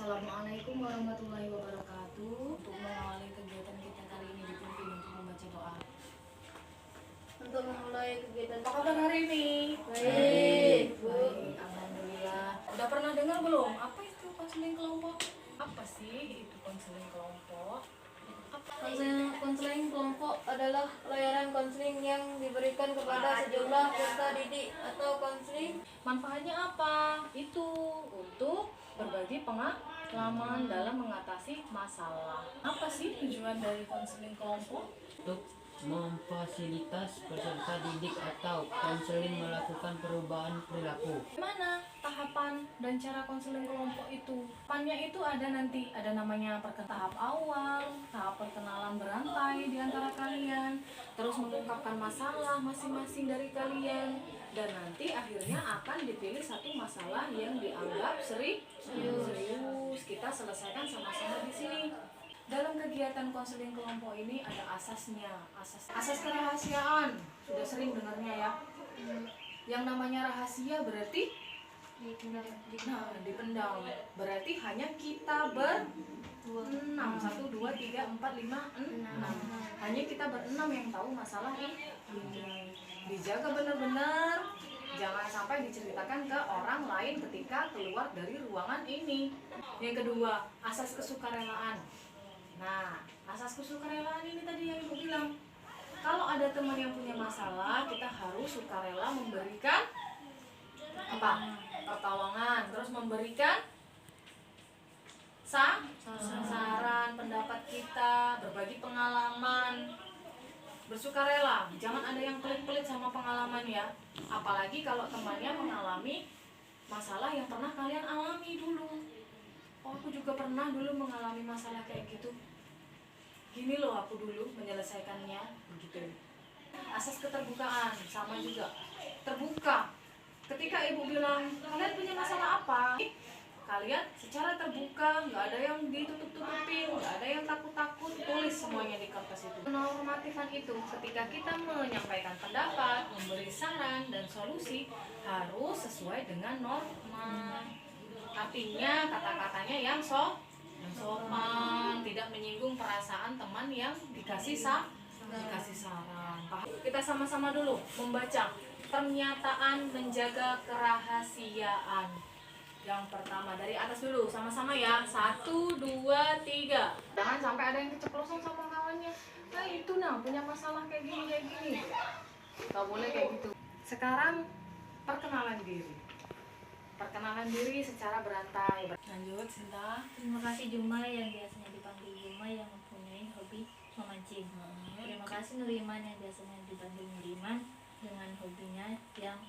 Assalamualaikum warahmatullahi wabarakatuh. Untuk mengawali kegiatan kita kali ini dipimpin untuk membaca doa. Untuk memulai kegiatan Apa kabar hari ini? baik, Bu. Baik, alhamdulillah. Udah pernah dengar belum? Apa itu konseling kelompok? Apa sih itu konseling kelompok? Konseling kelompok adalah layanan konseling yang diberikan kepada sejumlah peserta didik atau konseling. Manfaatnya apa? Itu untuk berbagi pengalaman dalam mengatasi masalah. Apa sih tujuan dari konseling kelompok? Untuk memfasilitas peserta didik atau konseling melakukan perubahan perilaku. Gimana tahapan dan cara konseling kelompok itu? Tahapannya itu ada namanya tahap awal, tahap perkenalan berantai di antara kalian, terus mengungkapkan masalah masing-masing dari kalian, dan nanti akhirnya akan dipilih satu masalah yang dianggap serius. Kita selesaikan sama-sama di sini. Dalam kegiatan konseling kelompok ini ada asasnya, asas kerahasiaan. Sudah sering dengarnya ya. Yang namanya rahasia berarti dipendam. Berarti hanya kita berenam. 1, 2, 3, 4, 5, 6. Hanya kita berenam yang tahu masalah ini. Dijaga benar-benar. Jangan sampai diceritakan ke orang lain ketika keluar dari ruangan ini. Yang kedua, asas kesukarelaan. Nah, asas kesukarelaan ini tadi yang Ibu bilang. Kalau ada teman yang punya masalah, kita harus sukarela memberikan apa? Pertolongan, terus memberikan saran, pendapat kita, berbagi pengalaman, bersukarela. Jangan ada yang pelit-pelit sama pengalaman ya. Apalagi kalau temannya mengalami masalah yang pernah kalian alami dulu. Oh, aku juga pernah dulu mengalami masalah kayak gitu. Gini loh aku dulu menyelesaikannya, begitu. Asas keterbukaan sama juga. Terbuka. Ketika Ibu bilang, kalian punya masalah apa? Kalian secara terbuka, nggak ada yang ditutup-tutupin, nggak ada yang takut-takut, tulis semuanya di kertas itu. Normatifan itu, ketika kita menyampaikan pendapat, memberi saran dan solusi, harus sesuai dengan norma. Artinya kata-katanya yang sopan, tidak menyinggung perasaan teman yang dikasih saran. Kita sama-sama dulu membaca pernyataan menjaga kerahasiaan. Yang pertama dari atas dulu, sama-sama ya. 1, 2, 3. Jangan sampai ada yang keceplosan sama kawannya. Nah itu punya masalah kayak gini. Gak boleh kayak gitu. Sekarang perkenalan diri. Perkenalan diri secara berantai. Lanjut, Sinta. Terima kasih Juma yang biasanya dipanggil Juma yang mempunyai hobi memancing. Terima kasih Nuriman yang biasanya dipanggil Nuriman dengan hobinya yang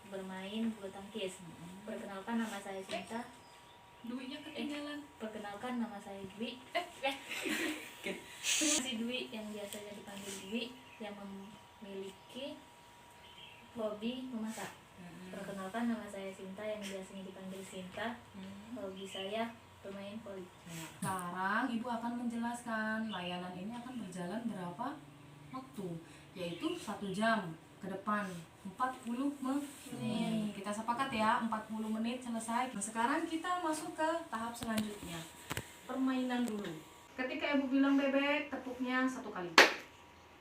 bermain bulu tangkis. Perkenalkan, nama saya Sinta. Duitnya ketinggalan. Perkenalkan, nama saya Dwi. Terima kasih Dwi yang biasanya dipanggil Dwi yang memiliki hobi memasak. Perkenalkan, nama saya Sinta yang biasanya dipanggil Sinta. Hobi saya bermain voli. Sekarang Ibu akan menjelaskan layanan ini akan berjalan berapa waktu, yaitu 1 jam ke depan, 40 menit. Kita sepakat ya, 40 menit selesai. Nah, sekarang kita masuk ke tahap selanjutnya. Permainan dulu. Ketika Ibu bilang bebek, tepuknya 1 kali.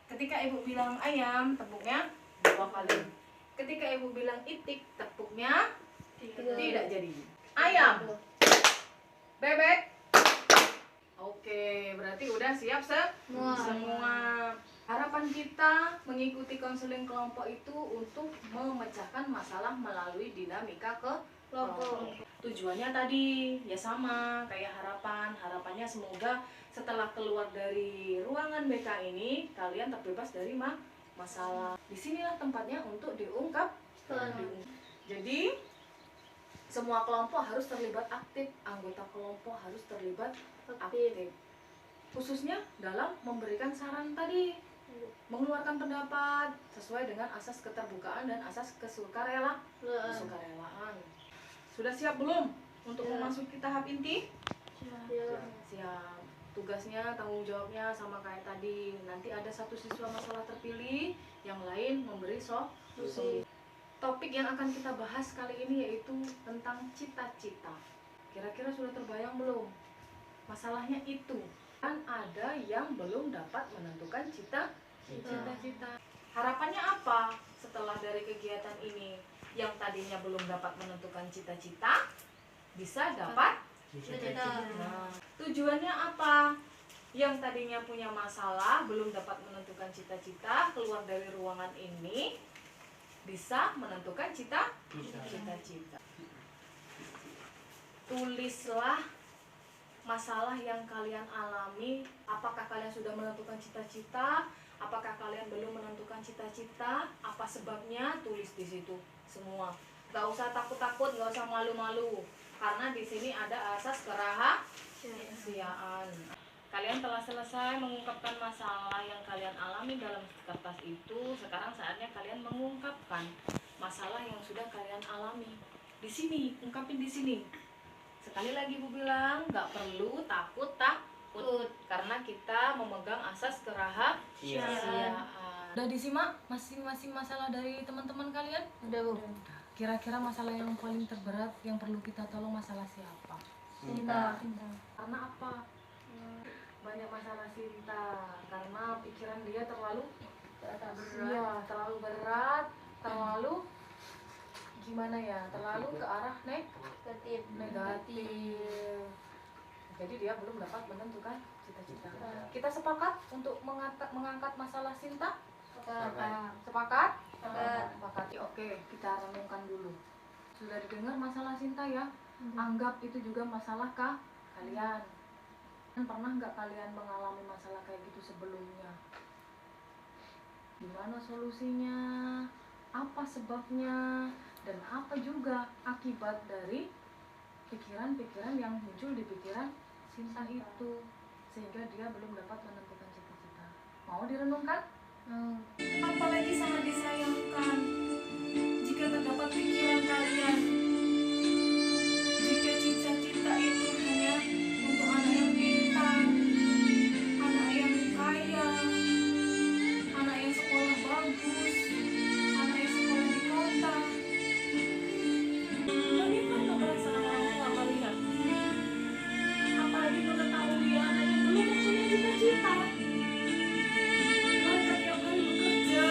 Ketika Ibu bilang ayam, tepuknya 2 kali. Ketika Ibu bilang itik, tepuknya tidak jadi. Ayam, bebek. Oke, berarti udah siap semua. Harapan kita mengikuti konseling kelompok itu untuk memecahkan masalah melalui dinamika kelompok. Tujuannya tadi ya sama kayak harapannya semoga setelah keluar dari ruangan BK ini kalian terbebas dari masalah. Disinilah tempatnya untuk diungkap. Jadi semua kelompok harus terlibat aktif, anggota kelompok harus terlibat aktif. Khususnya dalam memberikan saran tadi, mengeluarkan pendapat sesuai dengan asas keterbukaan dan asas kesukarelaan. Sudah siap belum untuk memasuki tahap inti? Siap. Tugasnya, tanggung jawabnya sama kayak tadi. Nanti ada satu siswa masalah terpilih, yang lain memberi solusi. Topik yang akan kita bahas kali ini yaitu tentang cita-cita. Kira-kira sudah terbayang belum? Masalahnya itu. Kan ada yang belum dapat menentukan cita-cita. Harapannya apa setelah dari kegiatan ini? Yang tadinya belum dapat menentukan cita-cita bisa dapat Cita-cita. Nah, tujuannya apa? Yang tadinya punya masalah, belum dapat menentukan cita-cita, keluar dari ruangan ini bisa menentukan cita-cita. Tulislah masalah yang kalian alami. Apakah kalian sudah menentukan cita-cita? Apakah kalian belum menentukan cita-cita? Apa sebabnya? Tulis di situ semua. Gak usah takut-takut, gak usah malu-malu. Karena di sini ada asas kerahasiaan. Kalian telah selesai mengungkapkan masalah yang kalian alami dalam kertas itu. Sekarang saatnya kalian mengungkapkan masalah yang sudah kalian alami. Di sini, ungkapin di sini. Sekali lagi Bu bilang, nggak perlu takut, karena kita memegang asas kerahasiaan. Udah disimak masing-masing masalah dari teman-teman kalian? Udah Bu. Kira-kira masalah yang paling terberat yang perlu kita tolong masalah siapa? Cinta. Karena apa? Banyak masalah cinta karena pikiran dia terlalu terlalu berat, terlalu gimana ya? Terlalu ke arah negatif. Jadi dia belum dapat menentukan cita-cita. Kita sepakat untuk mengangkat masalah cinta? Sepakat? Sepakat. Oke, kita renungkan dulu. Sudah didengar masalah cinta ya? Anggap itu juga masalah kalian. Pernah nggak kalian mengalami masalah kayak gitu sebelumnya? Gimana solusinya? Apa sebabnya? Dan apa juga akibat dari pikiran-pikiran yang muncul di pikiran cinta itu sehingga dia belum dapat menentukan cita-cita. Mau direnungkan? Apalagi sangat disayangkan jika terdapat pikiran kalian jika cita-cita itu hanya untuk anak yang pintar, anak yang kaya, anak yang sekolah bagus, anak yang sekolah di kota. Bagaimana perasaan orang tua kalian? Apalagi mengetahui anaknya belum mempunyai cita-cita. Mereka tiap hari bekerja,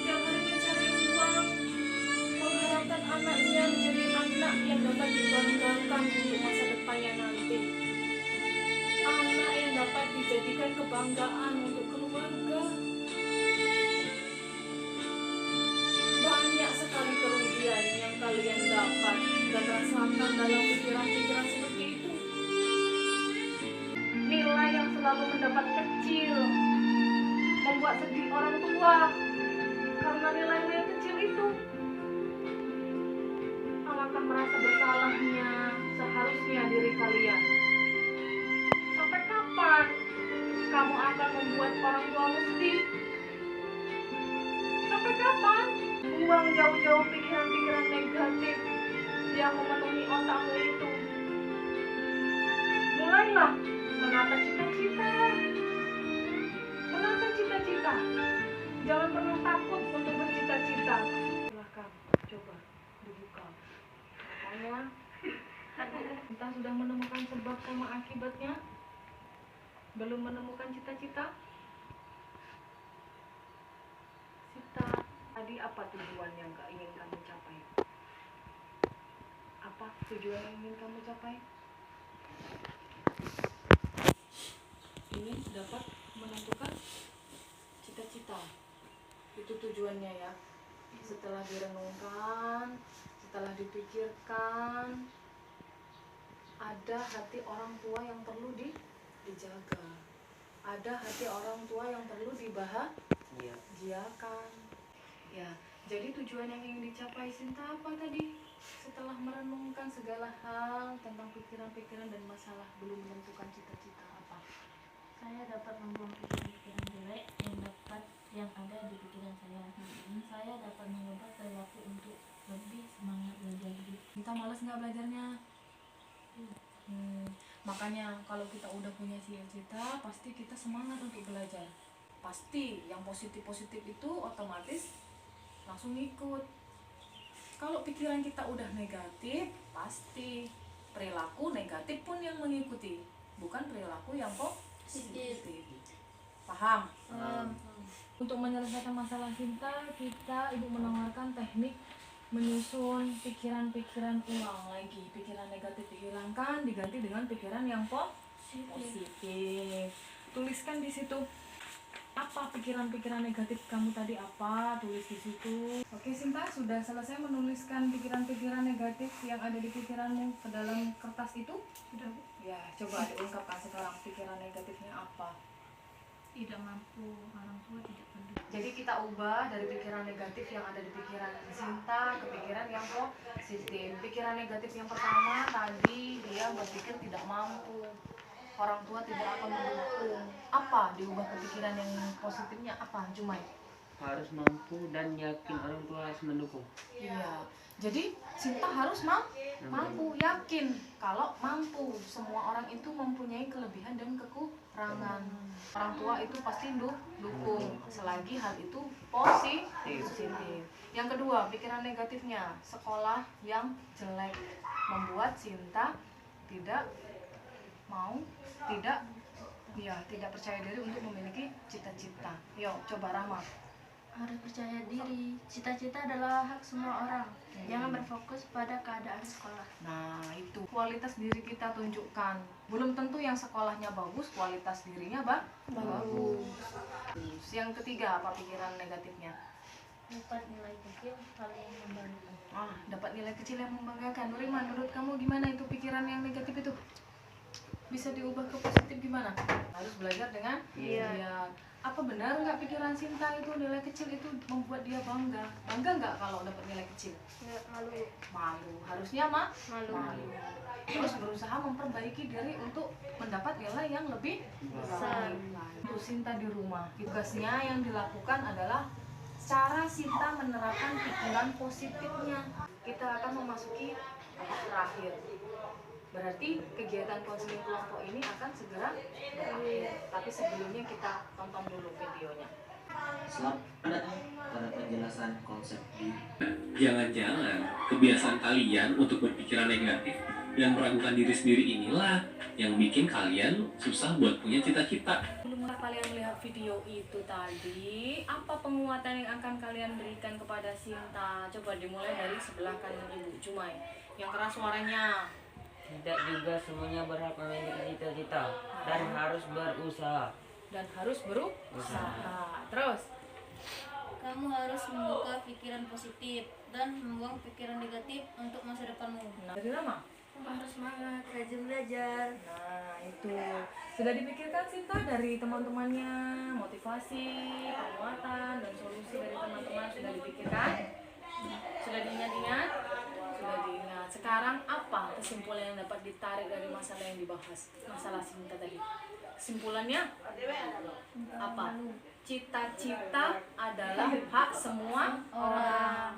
tiap hari mencari uang, mengharapkan anaknya menjadi anak yang dapat dibanggakan untuk masa depannya nanti. Anak yang dapat dijadikan kebanggaan untuk keluarga. Banyak sekali kerugian yang kalian dapat dan rasakan dalam pikiran-pikiran seperti itu. Nilai yang selalu mendapat kecil membuat sedih orang tua karena nilai-nilai kecil itu. Alangkah merasa bersalahnya seharusnya diri kalian. Sampai kapan kamu akan membuat orang tuamu sedih? Sampai kapan? Buang jauh-jauh pikiran-pikiran negatif yang memenuhi otakmu itu. Mulailah menata cita-cita. Menata cita-cita. Jangan pernah takut untuk bercita-cita. Silahkan coba dibuka. Makanya kita sudah menemukan sebab sama akibatnya. Belum menemukan cita-cita. Tadi apa tujuan yang ingin kamu capai? Apa tujuan yang ingin kamu capai? Ingin dapat menentukan cita-cita. Itu tujuannya ya. Setelah direnungkan, setelah dipikirkan, ada hati orang tua yang perlu dijaga. Ada hati orang tua yang perlu dibahagiakan. Ya, jadi tujuan yang ingin dicapai Sinta apa tadi? Setelah merenungkan segala hal tentang pikiran-pikiran dan masalah belum menentukan cita-cita apa? Saya dapat membuang pikiran-pikiran jelek yang ada di pikiran saya. Saya dapat mengubah perilaku untuk lebih semangat belajar. Kita malas nggak belajarnya? Makanya kalau kita udah punya cita-cita, pasti kita semangat untuk belajar. Pasti yang positif-positif itu otomatis langsung ikut. Kalau pikiran kita udah negatif, pasti perilaku negatif pun yang mengikuti, bukan perilaku yang positif. Paham? Untuk menyelesaikan masalah cinta, ibu menawarkan teknik menyusun pikiran-pikiran ulang lagi. Pikiran negatif dihilangkan, diganti dengan pikiran yang positif. Tuliskan di situ apa pikiran-pikiran negatif kamu tadi, apa, tulis di situ. Oke Sinta, sudah selesai menuliskan pikiran-pikiran negatif yang ada di pikiranmu ke dalam kertas itu? Sudah, Bu. Ya, coba diungkapkan sekarang pikiran negatifnya apa. Tidak mampu, orang tua tidak peduli. Jadi kita ubah dari pikiran negatif yang ada di pikiran Sinta ke pikiran yang positif. Pikiran negatif yang pertama tadi dia berpikir tidak mampu, orang tua tidak akan mendukung. Apa diubah ke pikiran yang positifnya apa, Jumai? Harus mampu dan yakin orang tua harus mendukung. Iya. Jadi Sinta harus mampu, yakin kalau mampu. Semua orang itu mempunyai kelebihan dan kekurangan. Orang tua itu pasti dukung selagi hal itu positif. Yang kedua, pikiran negatifnya, sekolah yang jelek membuat Sinta tidak percaya diri untuk memiliki cita-cita. Yuk, coba Rahma. Harus percaya diri. Cita-cita adalah hak semua orang. Jangan berfokus pada keadaan sekolah. Nah, itu kualitas diri kita tunjukkan. Belum tentu yang sekolahnya bagus, kualitas dirinya bagus. Yang ketiga, apa pikiran negatifnya? Dapat nilai kecil paling membanggakan. Dapat nilai kecil yang membanggakan. Nurima, menurut kamu gimana itu pikiran yang negatif itu? Bisa diubah ke positif gimana? Harus belajar dengan dia. Apa benar nggak pikiran Sinta itu nilai kecil itu membuat dia bangga? Bangga nggak kalau dapat nilai kecil? Malu. Harusnya malu. Terus berusaha memperbaiki diri untuk mendapat nilai yang lebih besar. Untuk Sinta di rumah, tugasnya yang dilakukan adalah cara Sinta menerapkan pikiran positifnya. Kita akan memasuki tahap terakhir. Berarti kegiatan konseling kelompok ini akan segera berakhir. Tapi sebelumnya kita tonton dulu videonya. Selamat datang pada penjelasan konsep di. Jangan-jangan kebiasaan kalian untuk berpikiran negatif dan meragukan diri sendiri inilah yang bikin kalian susah buat punya cita-cita. Belum kalian melihat video itu tadi, apa penguatan yang akan kalian berikan kepada Sinta? Coba dimulai dari sebelah kanan Ibu Jumai. Yang keras suaranya. Tidak juga semuanya berhak memiliki cita-cita dan harus berusaha. Terus, Kamu harus membuka pikiran positif dan membuang pikiran negatif untuk masa depanmu. dari lama? Kamu harus semangat, rajin belajar. Nah, itu sudah dipikirkan Sinta dari teman-temannya, motivasi, penguatan, dan solusi dari teman-teman sudah dipikirkan? Sudah diingat-ingat? Sudah diingat. Sekarang apa kesimpulan yang dapat ditarik dari masalah yang dibahas? Masalah Sinta tadi. Kesimpulannya apa? Cita-cita adalah hak semua orang.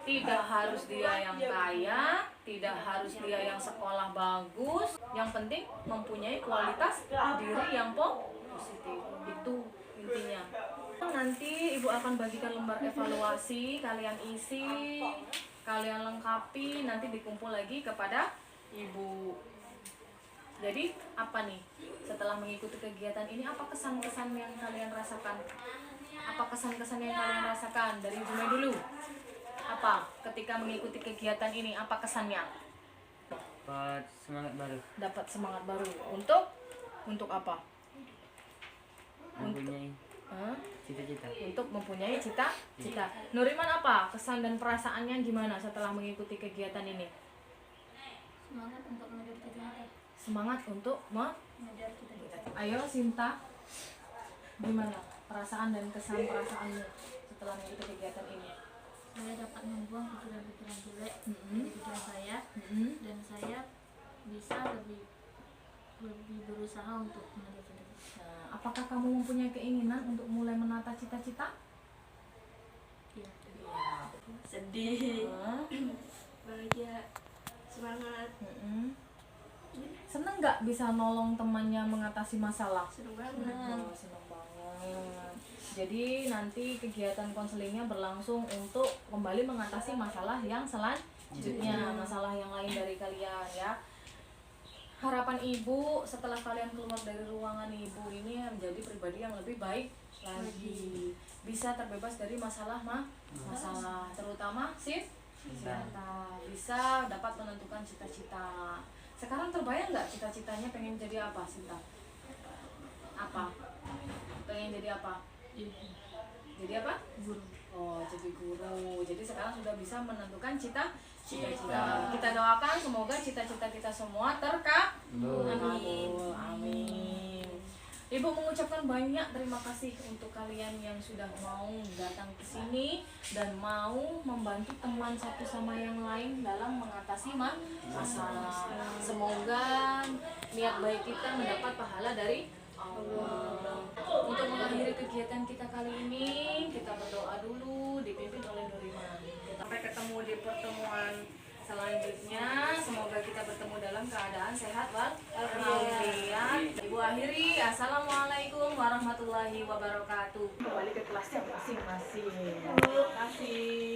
Tidak harus dia yang kaya, tidak harus dia yang sekolah bagus. Yang penting mempunyai kualitas diri yang positif. Itu intinya. Nanti Ibu akan bagikan lembar evaluasi, kalian isi, kalian lengkapi, nanti dikumpul lagi kepada Ibu. Jadi apa nih? Setelah mengikuti kegiatan ini, apa kesan-kesan yang kalian rasakan? Apa kesan-kesan yang kalian rasakan? Dari Ibu Mei dulu. Apa ketika mengikuti kegiatan ini? Apa kesannya? Dapat semangat baru. Dapat semangat baru. Untuk apa? Mempunyai cita-cita. Untuk mempunyai cita-cita. Nuriman, apa kesan dan perasaannya gimana setelah mengikuti kegiatan ini? Semangat untuk mengejar cita-cita. Semangat untuk Mengejar cita-cita. Ayo Sinta, gimana perasaan dan kesan perasaanmu setelah mengikuti kegiatan ini? Saya dapat membuang pikiran-pikiran jelek Mm-mm. dari pikiran saya dan saya bisa lebih berusaha untuk mengejar cita-cita. Nah, apakah kamu mempunyai keinginan untuk mulai menata cita-cita? Iya. Sedih, Hah? bahagia, semangat. Seneng nggak bisa nolong temannya mengatasi masalah? Seneng banget. Oh, seneng banget. Jadi nanti kegiatan konselingnya berlangsung untuk kembali mengatasi masalah yang selanjutnya, masalah yang lain dari kalian ya. harapan ibu setelah kalian keluar dari ruangan ibu ini menjadi pribadi yang lebih baik lagi, bisa terbebas dari masalah terutama cinta, bisa dapat menentukan cita-cita. Sekarang terbayang nggak cita-citanya pengen jadi apa, Sinta? Apa? Pengen jadi apa? Jadi apa? Guru. Oh, jadi guru. Jadi sekarang sudah bisa menentukan cita-cita. Kita doakan semoga cita-cita kita semua terkabul. Amin. Ibu mengucapkan banyak terima kasih untuk kalian yang sudah mau datang ke sini dan mau membantu teman satu sama yang lain dalam mengatasi masalah. Semoga niat baik kita mendapat pahala dari Allah. Untuk mengakhiri kegiatan kita kali ini, kita berdoa dulu dipimpin oleh Nuriman. Sampai ketemu di pertemuan selanjutnya. Semoga kita bertemu dalam keadaan sehat walafiat. Ibu akhiri, assalamualaikum warahmatullahi wabarakatuh. Kembali ke kelasnya masing-masing. Terima kasih.